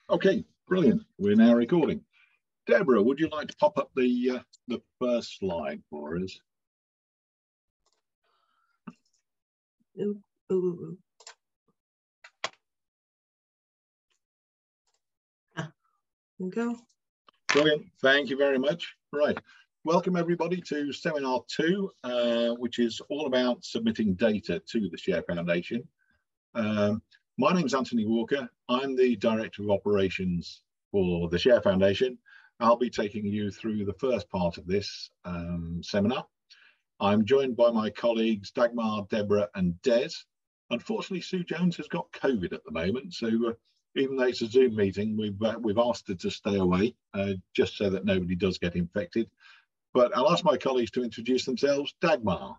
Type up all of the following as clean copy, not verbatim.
Okay, brilliant. We're now recording. Deborah, would you like to pop up the first slide for us? Ooh. There we go. Brilliant. Thank you very much. Right. Welcome everybody to Seminar 2, which is all about submitting data to the Share Foundation. My name's Anthony Walker. I'm the Director of Operations for the Share Foundation. I'll be taking you through the first part of this seminar. I'm joined by my colleagues Dagmar, Deborah and Des. Unfortunately, Sue Jones has got COVID at the moment, so even though it's a Zoom meeting, we've asked her to stay away just so that nobody does get infected. But I'll ask my colleagues to introduce themselves. Dagmar.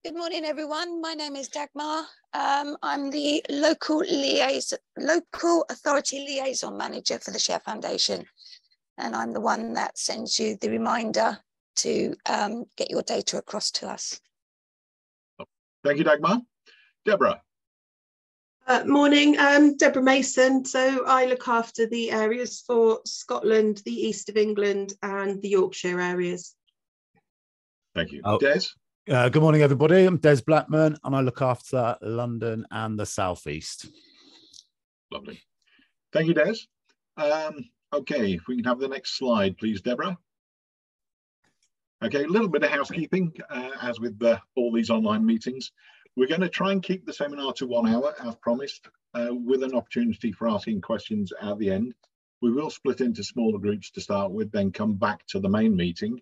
Good morning, everyone. My name is Dagmar. I'm the local authority liaison manager for the Share Foundation, and I'm the one that sends you the reminder to get your data across to us. Thank you, Dagmar. Deborah. Morning, Deborah Mason. So I look after the areas for Scotland, the East of England and the Yorkshire areas. Thank you. Des? Good morning, everybody. I'm Des Blackman, and I look after London and the South East. Lovely. Thank you, Des. Okay, if we can have the next slide, please, Deborah. Okay, a little bit of housekeeping, as with all these online meetings. We're going to try and keep the seminar to 1 hour, as promised, with an opportunity for asking questions at the end. We will split into smaller groups to start with, then come back to the main meeting.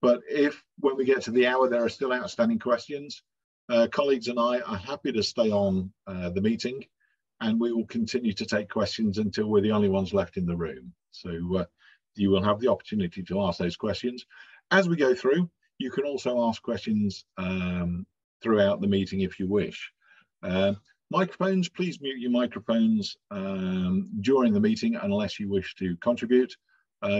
But if, when we get to the hour, there are still outstanding questions, colleagues and I are happy to stay on the meeting, and we will continue to take questions until we're the only ones left in the room. So you will have the opportunity to ask those questions. As we go through, you can also ask questions throughout the meeting if you wish. Microphones, please mute your microphones during the meeting unless you wish to contribute.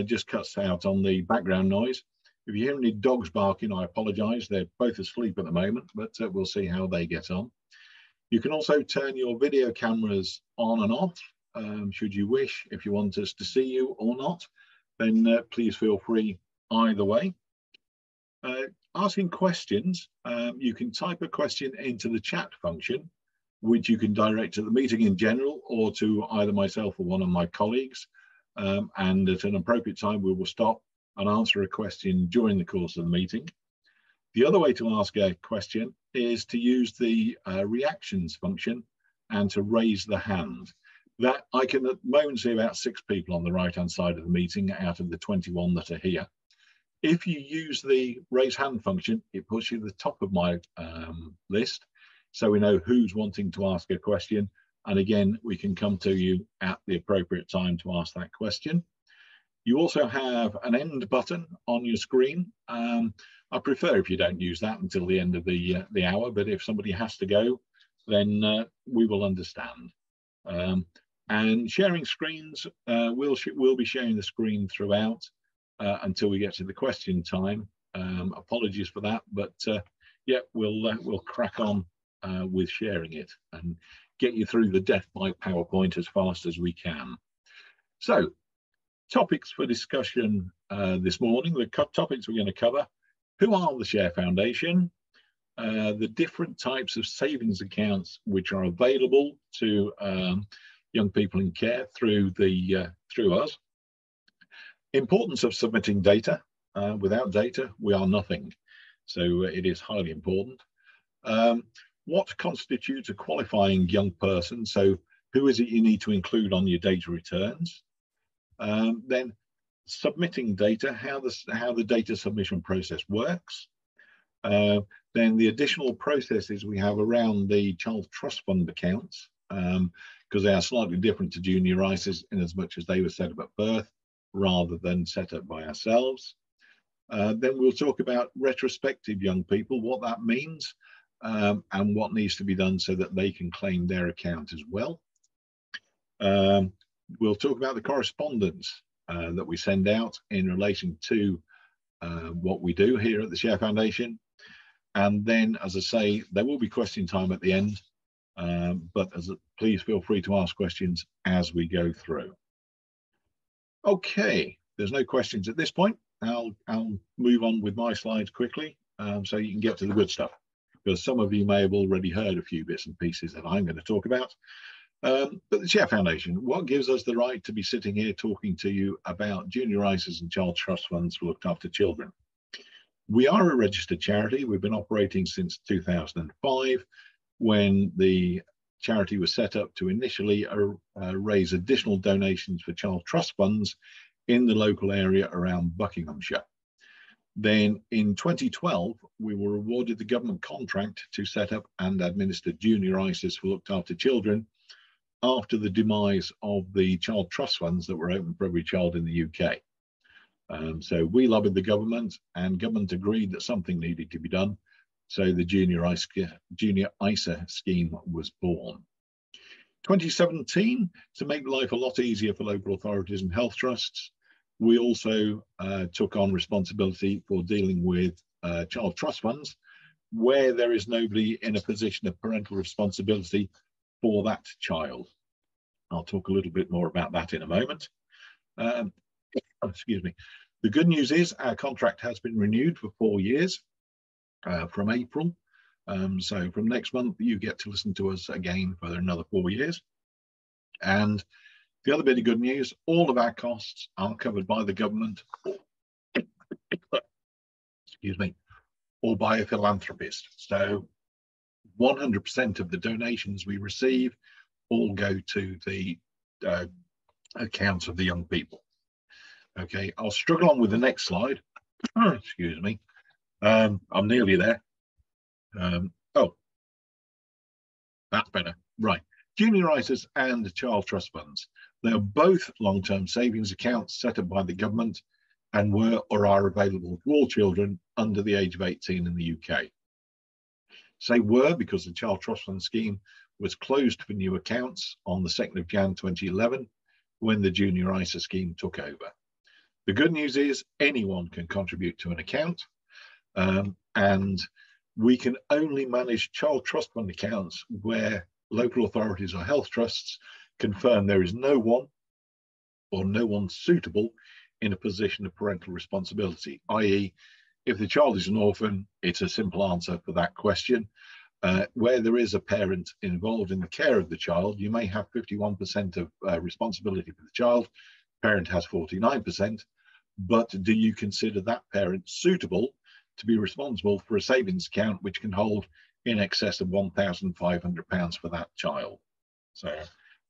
Just cuts out on the background noise. If you hear any dogs barking, I apologise. They're both asleep at the moment, but we'll see how they get on. You can also turn your video cameras on and off, should you wish. If you want us to see you or not, then please feel free either way. Asking questions, you can type a question into the chat function, which you can direct to the meeting in general or to either myself or one of my colleagues. And at an appropriate time, we will stop and answer a question during the course of the meeting. The other way to ask a question is to use the reactions function and to raise the hand. That I can at the moment see about 6 people on the right hand side of the meeting out of the 21 that are here. If you use the raise hand function, it puts you at the top of my list, so we know who's wanting to ask a question, and again we can come to you at the appropriate time to ask that question. You also have an end button on your screen. I prefer if you don't use that until the end of the hour, but if somebody has to go, then we will understand. And sharing screens, we'll be sharing the screen throughout until we get to the question time. Apologies for that, but yeah, we'll crack on with sharing it and get you through the death by PowerPoint as fast as we can. So, topics for discussion this morning. The topics we're going to cover: who are the Share Foundation, the different types of savings accounts which are available to young people in care through us, importance of submitting data. Without data, we are nothing, so it is highly important. What constitutes a qualifying young person? So who is it you need to include on your data returns? Then submitting data, how the data submission process works. Then the additional processes we have around the Child Trust Fund accounts, because they are slightly different to junior ISAs in as much as they were set up at birth rather than set up by ourselves. Then we'll talk about retrospective young people, what that means, and what needs to be done so that they can claim their account as well. We'll talk about the correspondence that we send out in relation to what we do here at the Share Foundation. And then, as I say, there will be question time at the end. but please feel free to ask questions as we go through. Okay, there's no questions at this point. I'll move on with my slides quickly, so you can get to the good stuff, because some of you may have already heard a few bits and pieces that I'm going to talk about. But the Share Foundation, what gives us the right to be sitting here talking to you about junior ISAs and child trust funds for looked after children? We are a registered charity. We've been operating since 2005, when the charity was set up to initially raise additional donations for child trust funds in the local area around Buckinghamshire. Then in 2012, we were awarded the government contract to set up and administer junior ISAs for looked after children after the demise of the child trust funds that were open for every child in the UK. So we lobbied the government, and government agreed that something needed to be done. So the junior ISA scheme was born. 2017, to make life a lot easier for local authorities and health trusts, we also took on responsibility for dealing with child trust funds where there is nobody in a position of parental responsibility for that child. I'll talk a little bit more about that in a moment. Excuse me. The good news is our contract has been renewed for 4 years from April. So from next month, you get to listen to us again for another 4 years. And the other bit of good news, all of our costs are covered by the government, excuse me, or by a philanthropist. So 100% of the donations we receive all go to the accounts of the young people. Okay, I'll struggle on with the next slide. Excuse me. I'm nearly there. Oh, that's better. Right. Junior ISAs and child trust funds. They are both long-term savings accounts set up by the government and were or are available to all children under the age of 18 in the UK. Say were because the child trust fund scheme was closed for new accounts on the 2nd of Jan 2011 when the junior ISA scheme took over. The good news is anyone can contribute to an account, and we can only manage child trust fund accounts where local authorities or health trusts confirm there is no one or no one suitable in a position of parental responsibility, i.e. if the child is an orphan, it's a simple answer for that question. Where there is a parent involved in the care of the child, you may have 51% of responsibility for the child, parent has 49%, but do you consider that parent suitable to be responsible for a savings account which can hold in excess of £1,500 for that child? So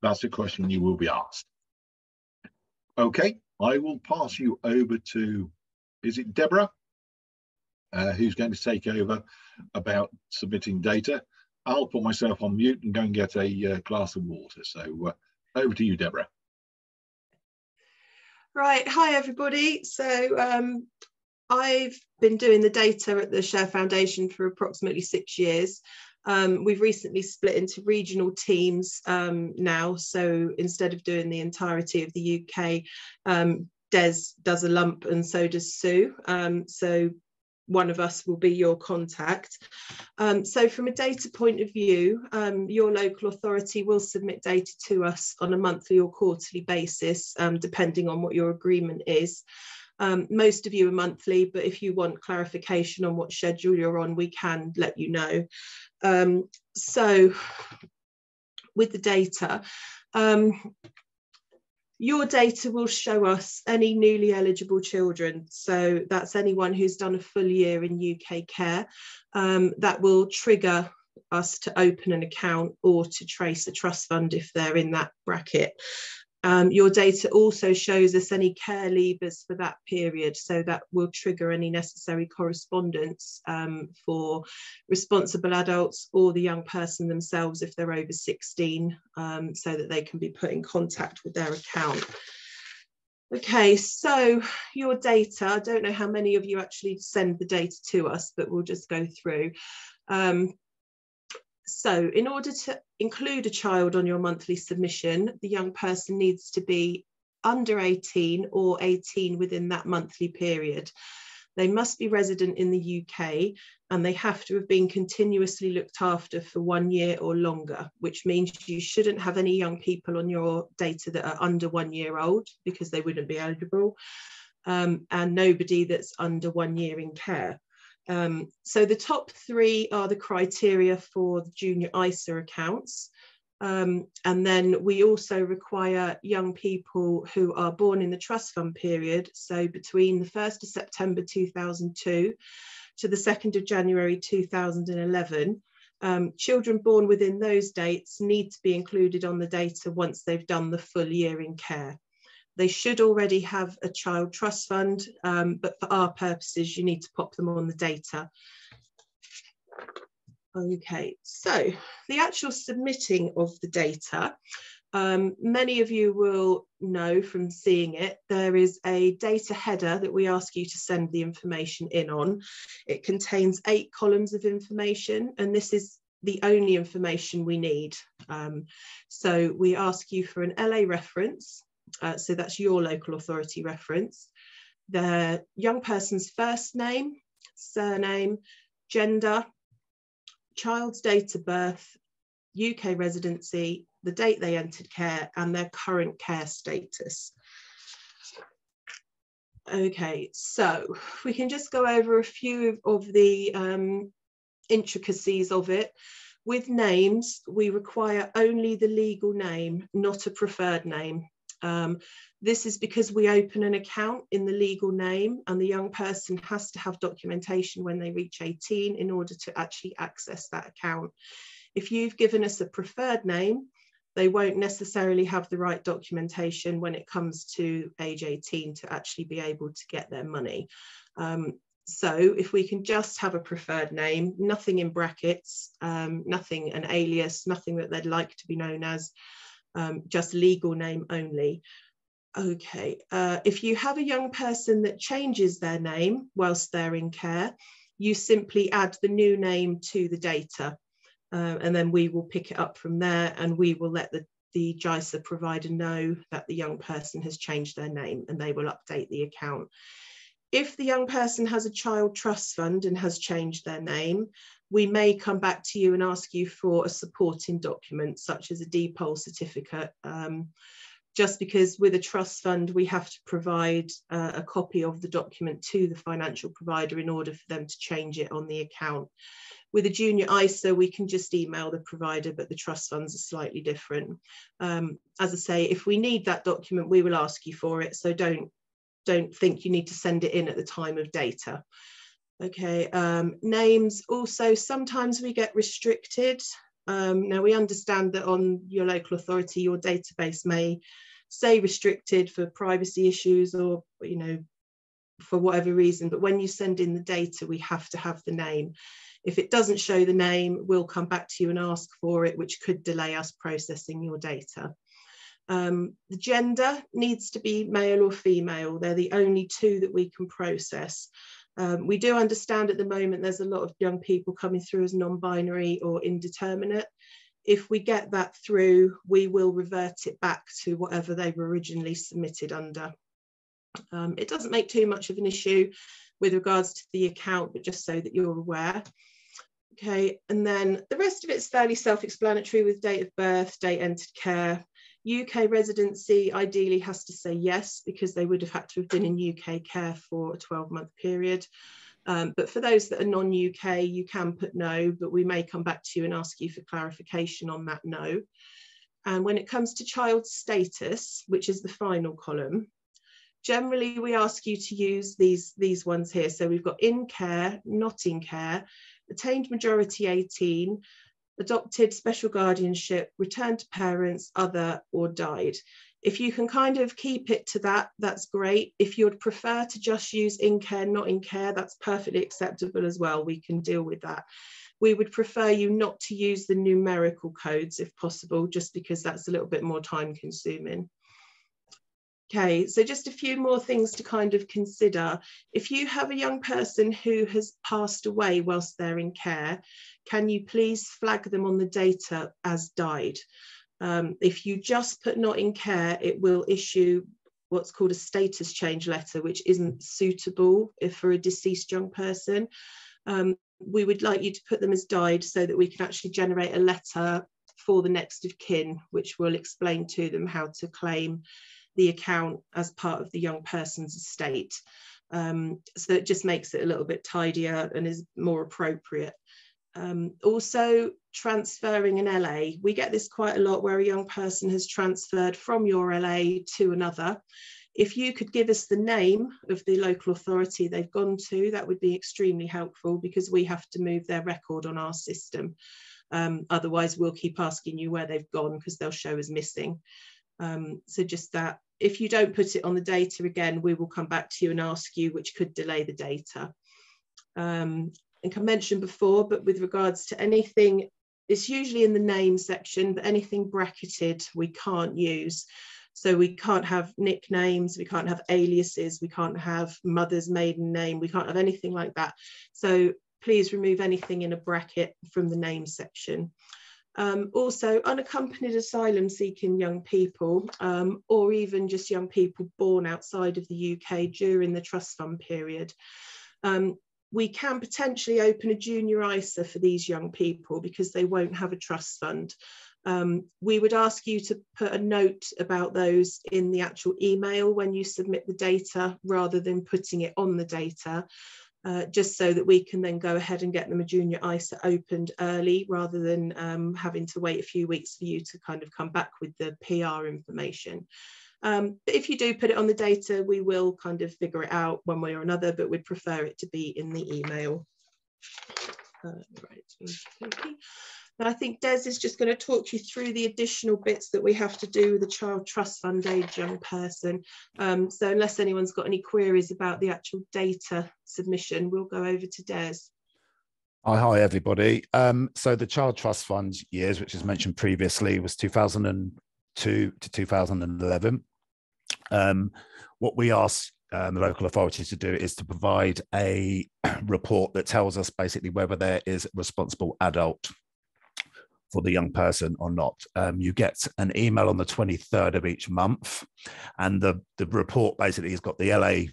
that's a question you will be asked. Okay, I will pass you over to, is it Deborah, who's going to take over about submitting data. I'll put myself on mute and go and get a glass of water. So over to you, Deborah. Right, hi everybody. So I've been doing the data at the Share Foundation for approximately 6 years. We've recently split into regional teams now. So instead of doing the entirety of the UK, Des does a lump and so does Sue. So one of us will be your contact. So from a data point of view, your local authority will submit data to us on a monthly or quarterly basis, depending on what your agreement is. Most of you are monthly, but if you want clarification on what schedule you're on, we can let you know. So with the data, your data will show us any newly eligible children. So that's anyone who's done a full year in UK care. That will trigger us to open an account or to trace a trust fund if they're in that bracket. Your data also shows us any care leavers for that period, so that will trigger any necessary correspondence for responsible adults or the young person themselves if they're over 16, so that they can be put in contact with their account. Okay, so your data, I don't know how many of you actually send the data to us, but we'll just go through. So in order to include a child on your monthly submission, the young person needs to be under 18 or 18 within that monthly period. They must be resident in the UK, and they have to have been continuously looked after for 1 year or longer, which means you shouldn't have any young people on your data that are under 1 year old, because they wouldn't be eligible, and nobody that's under 1 year in care. So the top 3 are the criteria for the junior ISA accounts. And then we also require young people who are born in the trust fund period, so between the 1st of September 2002 to the 2nd of January 2011. Children born within those dates need to be included on the data once they've done the full year in care. They should already have a child trust fund, but for our purposes, you need to pop them on the data. Okay, so the actual submitting of the data, many of you will know from seeing it, there is a data header that we ask you to send the information in on. It contains 8 columns of information, and this is the only information we need. So we ask you for an LA reference, so that's your local authority reference, the young person's first name, surname, gender, child's date of birth, UK residency, the date they entered care, and their current care status. Okay, so we can just go over a few of the intricacies of it. With names, we require only the legal name, not a preferred name. This is because we open an account in the legal name, and the young person has to have documentation when they reach 18 in order to actually access that account. If you've given us a preferred name, they won't necessarily have the right documentation when it comes to age 18 to actually be able to get their money. So if we can just have a preferred name, nothing in brackets, nothing an alias, nothing that they'd like to be known as, just legal name only. Okay, if you have a young person that changes their name whilst they're in care, you simply add the new name to the data, and then we will pick it up from there, and we will let the JISA provider know that the young person has changed their name, and they will update the account. If the young person has a child trust fund and has changed their name, we may come back to you and ask you for a supporting document, such as a DPOL certificate, just because with a trust fund, we have to provide a copy of the document to the financial provider in order for them to change it on the account. With a junior ISA, we can just email the provider, but the trust funds are slightly different. As I say, if we need that document, we will ask you for it, so don't think you need to send it in at the time of data. Okay, names also, sometimes we get restricted. Now we understand that on your local authority, your database may say restricted for privacy issues or, you know, for whatever reason, but when you send in the data, we have to have the name. If it doesn't show the name, we'll come back to you and ask for it, which could delay us processing your data. The gender needs to be male or female. They're the only 2 that we can process. We do understand at the moment there's a lot of young people coming through as non-binary or indeterminate. If we get that through, we will revert it back to whatever they were originally submitted under. It doesn't make too much of an issue with regards to the account, but just so that you're aware. Okay, and then the rest of it's fairly self-explanatory with date of birth, date entered care. UK residency ideally has to say yes, because they would have had to have been in UK care for a 12-month period. But for those that are non-UK, you can put no, but we may come back to you and ask you for clarification on that no. And when it comes to child status, which is the final column, generally we ask you to use these ones here. So we've got in care, not in care, attained majority 18, adopted, special guardianship, returned to parents, other, or died. If you can kind of keep it to that, that's great. If you'd prefer to just use in care, not in care, that's perfectly acceptable as well. We can deal with that. We would prefer you not to use the numerical codes if possible, just because that's a little bit more time consuming. Okay, so just a few more things to kind of consider. If you have a young person who has passed away whilst they're in care, can you please flag them on the data as died? If you just put not in care, it will issue what's called a status change letter, which isn't suitable for a deceased young person. We would like you to put them as died so that we can actually generate a letter for the next of kin, which will explain to them how to claim the account as part of the young person's estate. So it just makes it a little bit tidier and is more appropriate. Also, transferring an LA. We get this quite a lot, where a young person has transferred from your LA to another. If you could give us the name of the local authority they've gone to, that would be extremely helpful, because we have to move their record on our system. Otherwise, we'll keep asking you where they've gone, because they'll show as missing. So just that. If you don't put it on the data, again, we will come back to you and ask you, which could delay the data. Like I mentioned before, but with regards to anything, it's usually in the name section, but anything bracketed we can't use. So we can't have nicknames, we can't have aliases, we can't have mother's maiden name, we can't have anything like that. So please remove anything in a bracket from the name section. Also, unaccompanied asylum seeking young people, or even just young people born outside of the UK during the trust fund period. We can potentially open a junior ISA for these young people because they won't have a trust fund. We would ask you to put a note about those in the actual email when you submit the data, rather than putting it on the data, just so that we can then go ahead and get them a junior ISA opened early, rather than having to wait a few weeks for you to kind of come back with the PR information. But if you do put it on the data, we will kind of figure it out one way or another, but we'd prefer it to be in the email. Right. Okay. Now I think Des is just going to talk you through the additional bits that we have to do with the child trust fund age young person. So unless anyone's got any queries about the actual data submission, we'll go over to Des. Hi everybody. So the child trust fund years, which is mentioned previously, was 2002 to 2011. What we ask the local authorities to do is to provide a report that tells us basically whether there is a responsible adult for the young person or not. You get an email on the 23rd of each month, and the report basically has got the LA,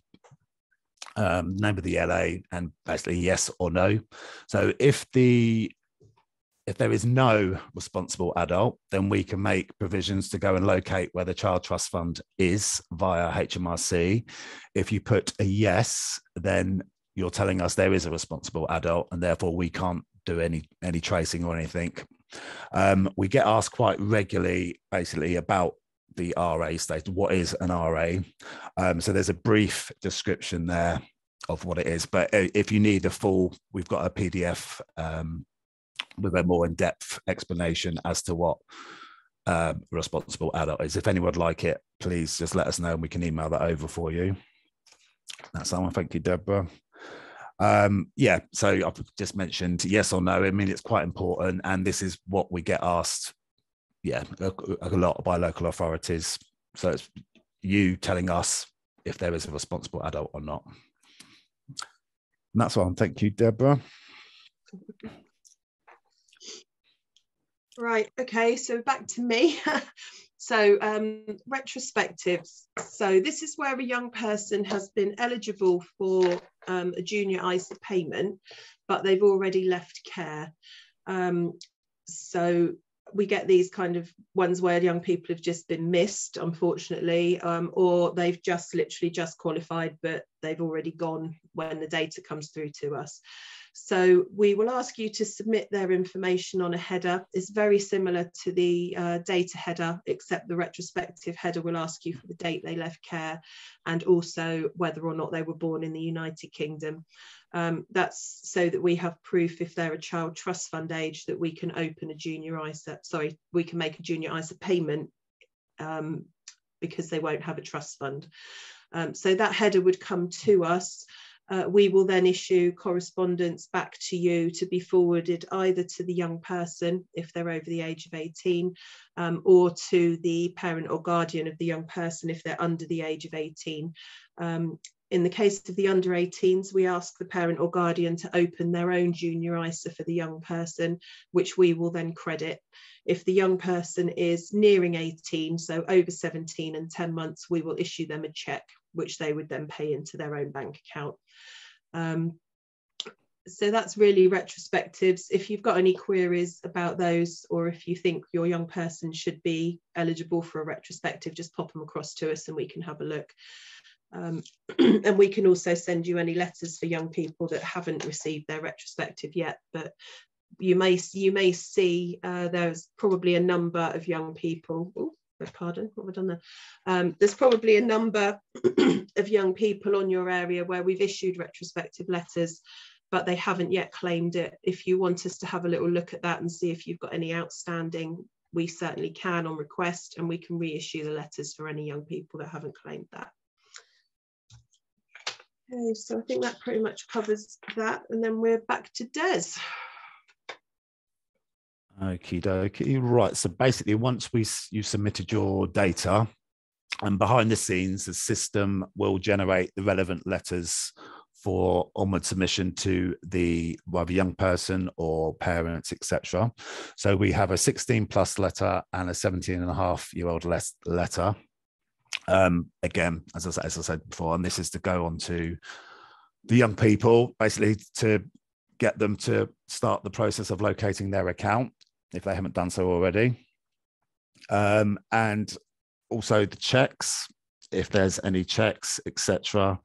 name of the LA, and basically yes or no. So if there is no responsible adult, then we can make provisions to go and locate where the child trust fund is via HMRC. If you put a yes, then you're telling us there is a responsible adult, and therefore we can't do any tracing or anything. We get asked quite regularly, basically, about the RA status. What is an RA? So there's a brief description there of what it is, but if you need a full, we've got a PDF with a more in-depth explanation as to what responsible adult is. If anyone would like it, please just let us know and we can email that over for you. That's all. Thank you, Deborah. Yeah, so I've just mentioned yes or no. I mean, it's quite important, and this is what we get asked, yeah, a lot by local authorities. So it's you telling us if there is a responsible adult or not. And that's all. Thank you, Deborah. Right, okay, so back to me. So retrospectives. So this is where a young person has been eligible for a junior ISA payment, but they've already left care. So we get these kind of ones where young people have just been missed, unfortunately, or they've just literally just qualified, but they've already gone when the data comes through to us. So we will ask you to submit their information on a header. It's very similar to the data header, except the retrospective header will ask you for the date they left care and also whether or not they were born in the United Kingdom. That's so that we have proof, if they're a child trust fund age, that we can open a junior ISA, sorry, we can make a junior ISA payment because they won't have a trust fund. So that header would come to us. We will then issue correspondence back to you to be forwarded either to the young person if they're over the age of 18, or to the parent or guardian of the young person if they're under the age of 18. In the case of the under 18s, we ask the parent or guardian to open their own junior ISA for the young person, which we will then credit. If the young person is nearing 18, so over 17 and 10 months, we will issue them a cheque, which they would then pay into their own bank account. So that's really retrospectives. If you've got any queries about those, or if you think your young person should be eligible for a retrospective, just pop them across to us and we can have a look. And we can also send you any letters for young people that haven't received their retrospective yet, but you may see there's probably a number of young people. Oh, pardon, what have I done there? There's probably a number of young people on your area where we've issued retrospective letters, but they haven't yet claimed it. If you want us to have a little look at that and see if you've got any outstanding, we certainly can on request, and we can reissue the letters for any young people that haven't claimed that. Okay, so I think that pretty much covers that, and then we're back to Des. Okie dokie. Right, so basically once you submitted your data, and behind the scenes, the system will generate the relevant letters for onward submission to the either young person or parents, etc. So we have a 16+ letter and a 17.5-year-old letter. Again, as I said before, and this is to go on to the young people, basically to get them to start the process of locating their account if they haven't done so already. And also the checks, if there's any checks, etc.,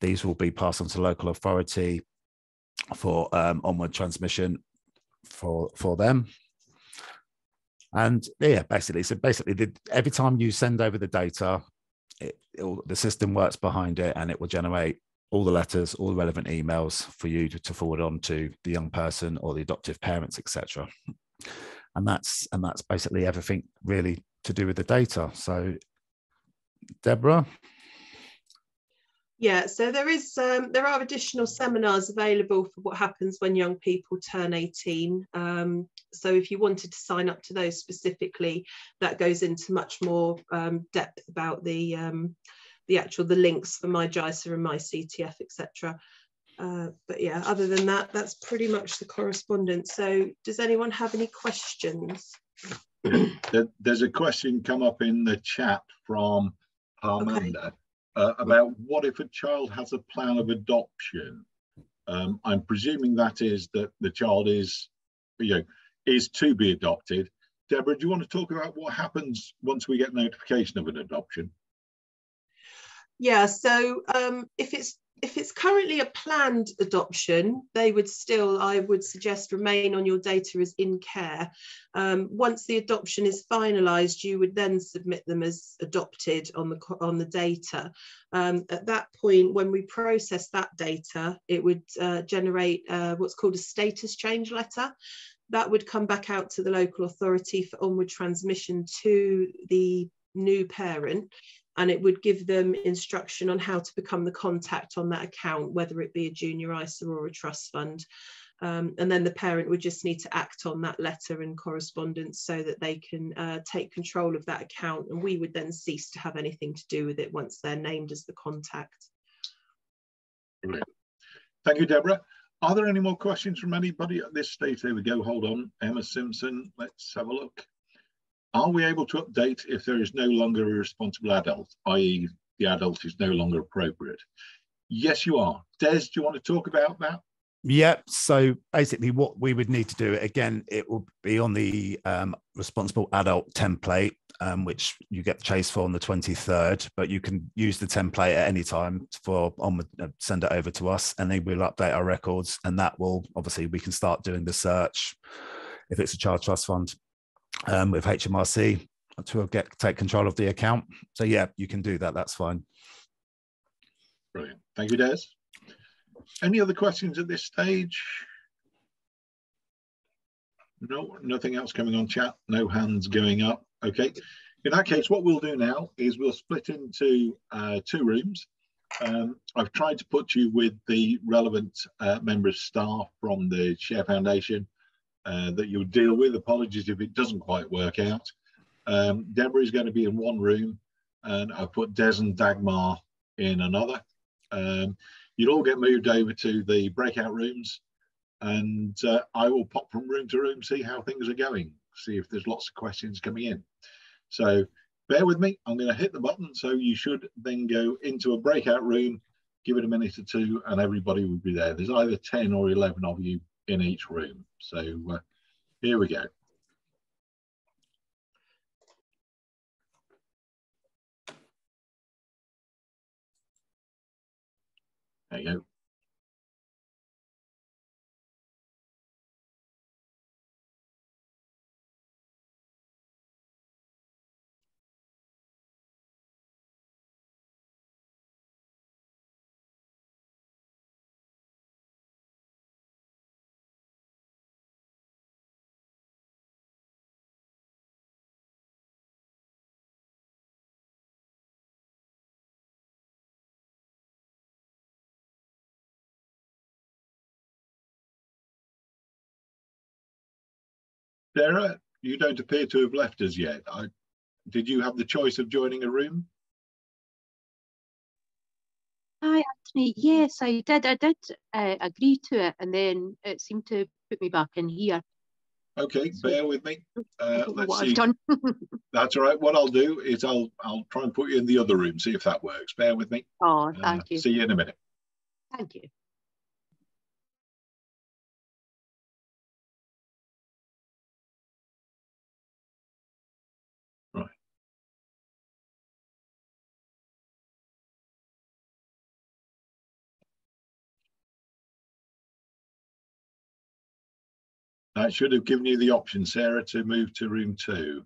these will be passed on to local authority for onward transmission for them. And yeah, basically, every time you send over the data, the system works behind it, and it will generate all the letters, all the relevant emails for you to forward on to the young person or the adoptive parents, etc. And that's basically everything really to do with the data. So, Deborah. Yeah, so there are additional seminars available for what happens when young people turn 18. So if you wanted to sign up to those specifically, that goes into much more depth about the links for MyJISA and MyCTF, etc. But yeah, other than that, that's pretty much the correspondence. So does anyone have any questions? There's a question come up in the chat from Harmanda. Okay. About what if a child has a plan of adoption? I'm presuming that is that the child is to be adopted. Deborah, do you want to talk about what happens once we get notification of an adoption? Yeah, so if it's currently a planned adoption, I would suggest remain on your data as in care. Once the adoption is finalised, you would then submit them as adopted on the data. At that point, when we process that data, it would generate what's called a status change letter. That would come back out to the local authority for onward transmission to the new parent, and it would give them instruction on how to become the contact on that account, whether it be a junior ISA or a trust fund. And then the parent would just need to act on that letter and correspondence so that they can take control of that account, and we would then cease to have anything to do with it once they're named as the contact. Brilliant. Thank you, Deborah. Are there any more questions from anybody at this stage? There we go. Hold on. Emma Simpson, let's have a look. Are we able to update if there is no longer a responsible adult, i.e. the adult is no longer appropriate? Yes, you are. Des, do you want to talk about that? Yeah, so basically what we would need to do, again, it will be on the responsible adult template, which you get the chase for on the 23rd, but you can use the template at any time send it over to us, and then we'll update our records, and that will, obviously, we can start doing the search if it's a child trust fund with HMRC to take control of the account. So yeah, you can do that, that's fine. Brilliant. Thank you, Des. Any other questions at this stage? No, nothing else coming on chat. No hands going up. Okay. In that case, what we'll do now is we'll split into 2 rooms. I've tried to put you with the relevant member of staff from the Share Foundation that you'll deal with. Apologies if it doesn't quite work out. Deborah is going to be in one room, and I've put Des and Dagmar in another. You'll all get moved over to the breakout rooms, and I will pop from room to room, see how things are going, see if there's lots of questions coming in. So bear with me, I'm going to hit the button, so you should then go into a breakout room, give it a minute or two, and everybody will be there. There's either 10 or 11 of you in each room. So here we go. There you go. Sarah, you don't appear to have left us yet. Did you have the choice of joining a room? Hi, Anthony. Yes, I did. I did agree to it, and then it seemed to put me back in here. Okay, so bear with me. Let's see. I've done. That's all right. What I'll do is I'll try and put you in the other room, see if that works. Bear with me. Oh, thank you. See you in a minute. Thank you. Right. I should have given you the option, Sarah, to move to room 2.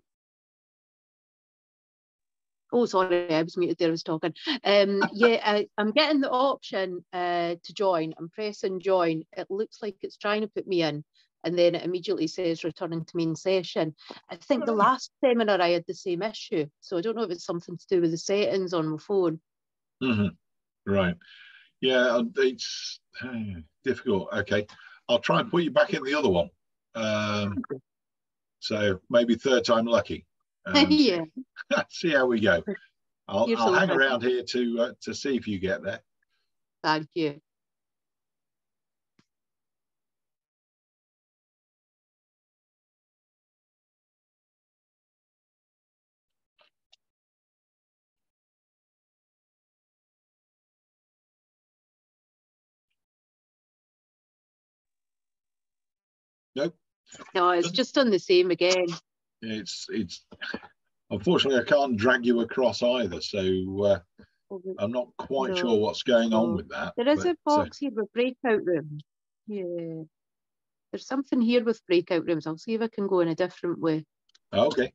Oh, sorry, I was muted there, I was talking. Yeah, I'm getting the option to join. I'm pressing join. It looks like it's trying to put me in, and then it immediately says returning to main session. I think the last seminar I had the same issue, so I don't know if it's something to do with the settings on my phone. Mm-hmm. Right. Yeah, it's difficult. Okay, I'll try and put you back in the other one. So maybe third time lucky. Yeah. See how we go. I'll hang around here to see if you get there. Thank you. Nope. No, it's just done the same again. It's unfortunately I can't drag you across either, so I'm not quite sure what's going on with that. There is a box here with breakout rooms. Yeah, there's something here with breakout rooms. I'll see if I can go in a different way. Okay.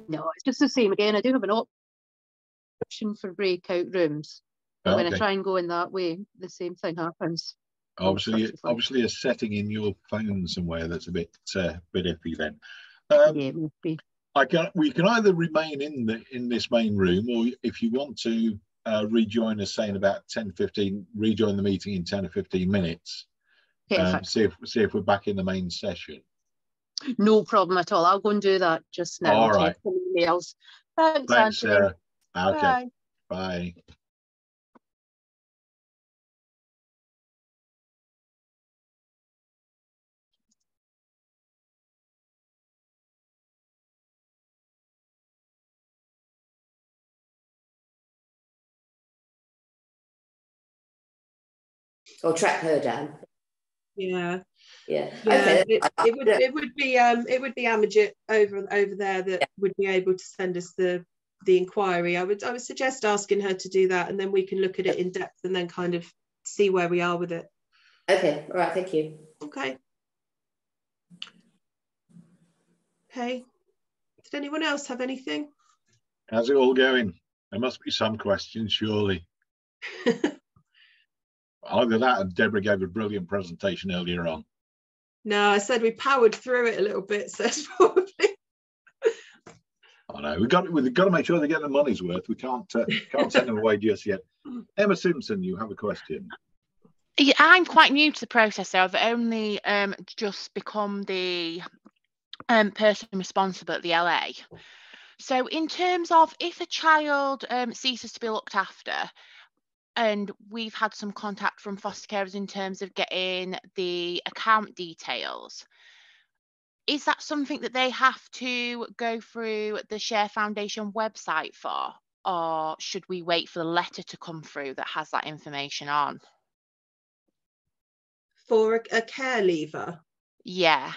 No, it's just the same again. I do have an option for breakout rooms, but when I try and go in that way, the same thing happens. Obviously a setting in your phone somewhere that's a bit iffy then. Yeah, it must be. We can either remain in this main room, or if you want to rejoin us, say in about 10-15, rejoin the meeting in 10 or 15 minutes. See if we're back in the main session. No problem at all. I'll go and do that just now. All right. Check some emails. Thanks, Anthony. Sarah. Okay. Bye. Bye. Or track her down. Yeah. Yeah. Okay. It would be Amajit over there that would be able to send us the inquiry. I would suggest asking her to do that, and then we can look at it in depth and then kind of see where we are with it. Okay. All right. Thank you. Okay. Okay. Did anyone else have anything? How's it all going? There must be some questions, surely. Either that or Deborah gave a brilliant presentation earlier on. No, I said we powered through it a little bit, so it's probably. I know we've got to make sure they get the money's worth. We can't send them away just yet. Emma Simpson, you have a question. Yeah, I'm quite new to the process, so I've only just become the person responsible at the LA. So in terms of if a child ceases to be looked after, and we've had some contact from foster carers in terms of getting the account details, is that something that they have to go through the Share Foundation website for, or should we wait for the letter to come through that has that information on? For a care leaver? Yeah.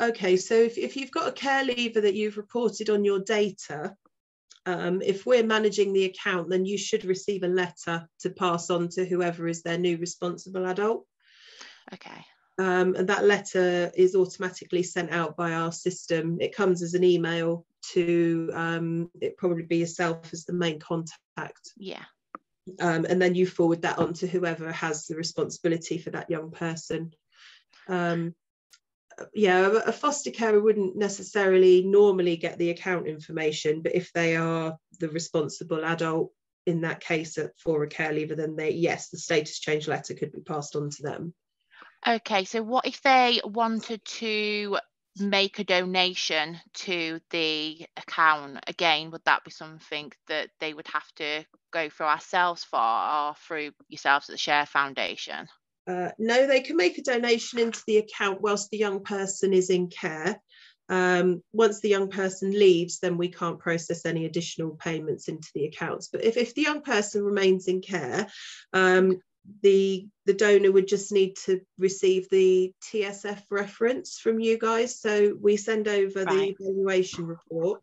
Okay, so if you've got a care leaver that you've reported on your data, if we're managing the account, then you should receive a letter to pass on to whoever is their new responsible adult. Okay. And that letter is automatically sent out by our system. It comes as an email to it probably be yourself as the main contact. Yeah. And then you forward that on to whoever has the responsibility for that young person. Yeah, a foster carer wouldn't necessarily normally get the account information, but if they are the responsible adult in that case for a care leaver, then yes, the status change letter could be passed on to them. Okay, so what if they wanted to make a donation to the account? Again, would that be something that they would have to go through ourselves for, or through yourselves at the Share Foundation? No, they can make a donation into the account whilst the young person is in care. Once the young person leaves, then we can't process any additional payments into the accounts. But if the young person remains in care, the donor would just need to receive the TSF reference from you guys. So we send over the valuation report.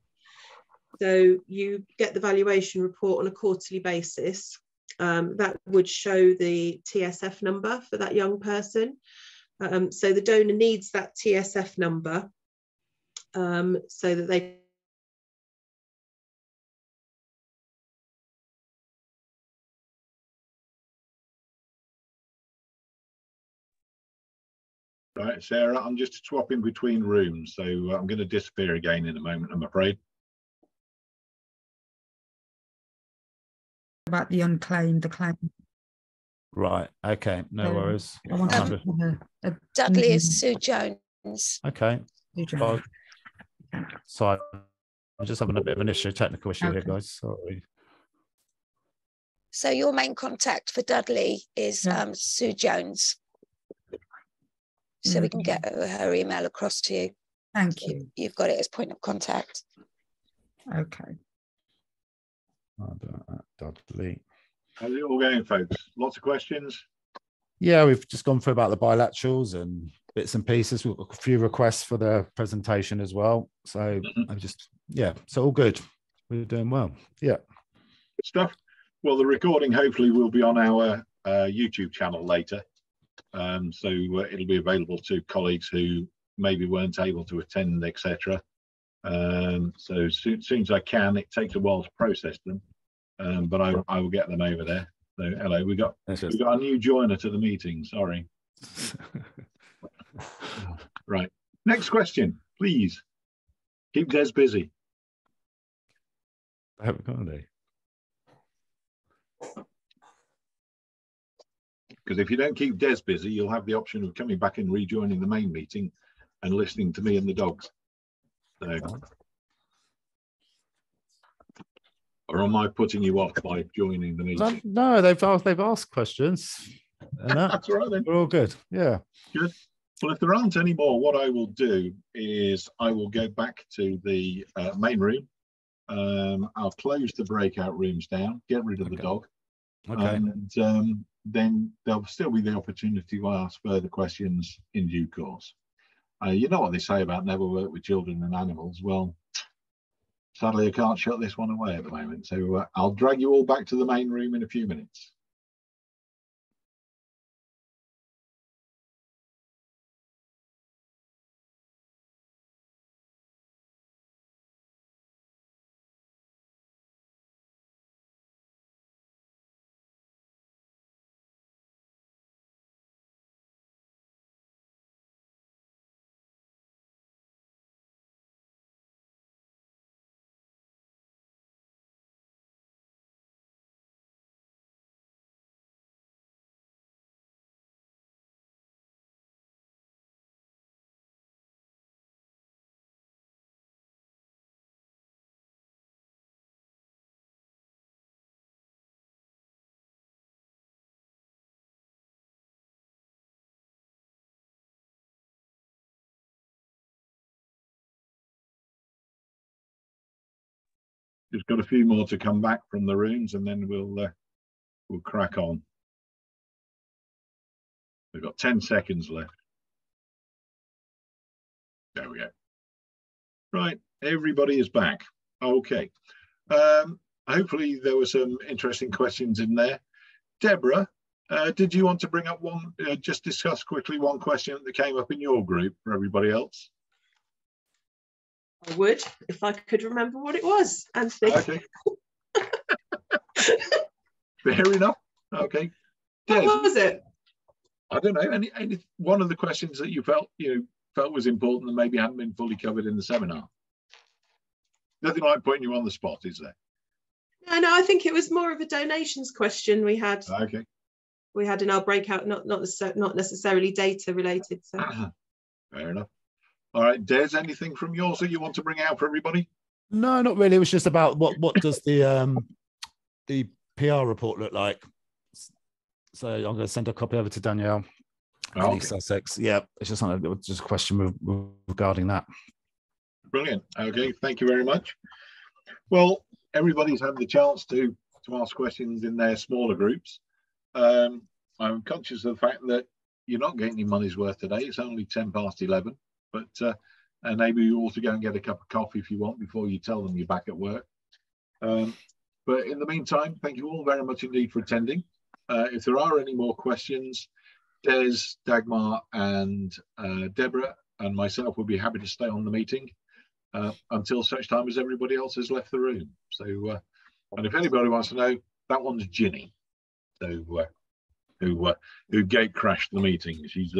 So you get the valuation report on a quarterly basis. That would show the TSF number for that young person. So the donor needs that TSF number so that they Right, Sarah, I'm just swapping between rooms, so I'm going to disappear again in a moment, I'm afraid. About the unclaimed, the claim. Right. Okay. No worries. I want Dudley is Sue Jones. Okay. Jones. Sorry, I'm just having a bit of an issue, technical issue here, guys. Sorry. So your main contact for Dudley is Sue Jones. So we can get her email across to you. Thank you. You've got it as point of contact. Okay. Dudley. How's it all going, folks? Lots of questions? Yeah, we've just gone through about the bilaterals and bits and pieces. We've got a few requests for the presentation as well. So so all good. We're doing well. Yeah. Good stuff. Well, the recording hopefully will be on our YouTube channel later. So it'll be available to colleagues who maybe weren't able to attend, etc. So as soon as I can, it takes a while to process them, but I will get them over there. So hello, we got a new joiner to the meeting. Sorry. Right. Next question, please. Keep Des busy. I haven't got any. Because if you don't keep Des busy, you'll have the option of coming back and rejoining the main meeting and listening to me and the dogs. So, or am I putting you off by joining the meeting? No, they've asked questions. And that's all right then. We're all good. Yeah. Good. Well, if there aren't any more, what I will do is I will go back to the main room. I'll close the breakout rooms down, get rid of the dog. Okay. And then there'll still be the opportunity to ask further questions in due course. You know what they say about never work with children and animals. Well, sadly, I can't shut this one away at the moment. So I'll drag you all back to the main room in a few minutes. Just got a few more to come back from the rooms, and then we'll crack on. We've got 10 seconds left. There we go. Right, everybody is back. Okay. Hopefully there were some interesting questions in there. Deborah, did you want to bring up one, just discuss quickly one question that came up in your group for everybody else? I would, if I could remember what it was, Anthony. Okay. Fair enough. Okay. What Des, was it? I don't know. Any one of the questions that you felt was important and maybe hadn't been fully covered in the seminar? Nothing like putting you on the spot, is there? No, I think it was more of a donations question we had. Okay. We had in our breakout, not necessarily data related. So. Fair enough. All right, Des, anything from yours that you want to bring out for everybody? No, not really. It was just about what does the PR report look like. So I'm going to send a copy over to Danielle. Oh, okay. Sussex. Yeah, it's just something. It was just a question regarding that. Brilliant. Okay, thank you very much. Well, everybody's had the chance to ask questions in their smaller groups. I'm conscious of the fact that you're not getting your money's worth today. It's only 11:10, but maybe you ought to go and get a cup of coffee if you want before you tell them you're back at work. But in the meantime, thank you all very much indeed for attending. If there are any more questions, Des, Dagmar and Deborah and myself will be happy to stay on the meeting until such time as everybody else has left the room. So, and if anybody wants to know, that one's Ginny, so who gate crashed the meeting. She's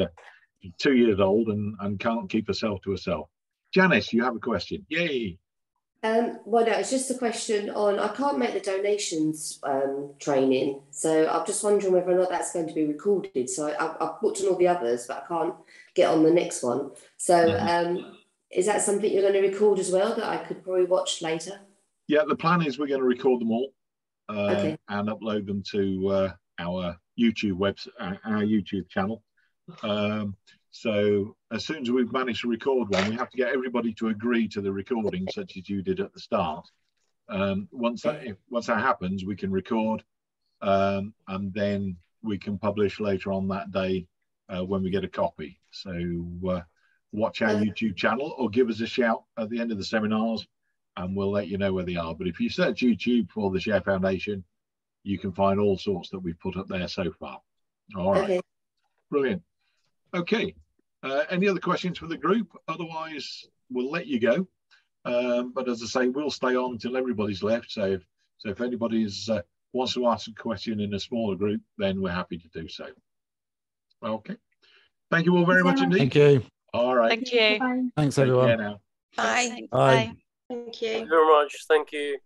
2 years old and can't keep herself to herself. Janice, you have a question? Yay! Well, no, it's just a question on, I can't make the donations training, so I'm just wondering whether or not that's going to be recorded. So I've booked on all the others, but I can't get on the next one. So is that something you're going to record as well that I could probably watch later? Yeah, the plan is we're going to record them all okay, and upload them to our YouTube channel. So as soon as we've managed to record one, we have to get everybody to agree to the recording, such as you did at the start. Once that happens, we can record, and then we can publish later on that day when we get a copy. So watch our YouTube channel or give us a shout at the end of the seminars, and we'll let you know where they are. But if you search YouTube for the Share Foundation, you can find all sorts that we've put up there so far. All right, okay. Brilliant. Okay, any other questions for the group? Otherwise, we'll let you go. But as I say, we'll stay on until everybody's left. So if anybody wants to ask a question in a smaller group, then we're happy to do so. Okay. Thank you all very much indeed. Thank you. All right. Thank you. Bye. Thanks, Take everyone. care now. Bye. Bye. Thank you. Thank you very much. Thank you.